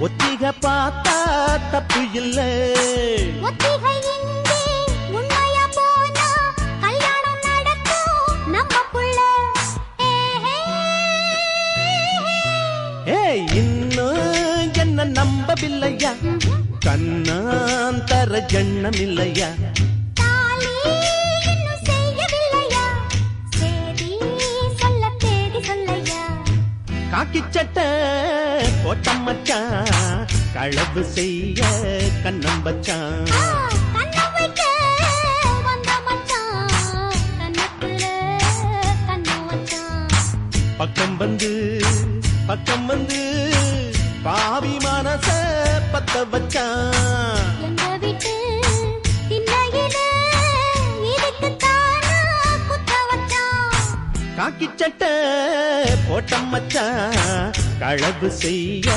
ஒத்திக பார்த்தா தப்பு இல்ல. ஒத்திகை இங்கே உண்மையா போனா கல்யாணம் நடக்கும் நமக்குள்ள. ஏய் இன்னும் என்ன நம்பவில்லையா? கண்ணாந்தர எண்ணம் இல்லையா? தாலி இன்னும் செய்யவில்லையா? சேதி சொல்ல தேடி சொல்லையா? காக்கி சட்டை போட்ட மச்சான் களவு செய்ய கண்ணம் வச்சான். கண்ணம் வைக்க வந்த மச்சான் கண்ணத்துல கண்ணம் வச்சான். பக்கம் வந்து பாவி மனச பத்த வச்சான். எங்க வீட்டு திண்ணையில இதுக்குத்தானா குத்த வச்சான். காக்கி சட்டை போட்ட மச்சான் களவு செய்ய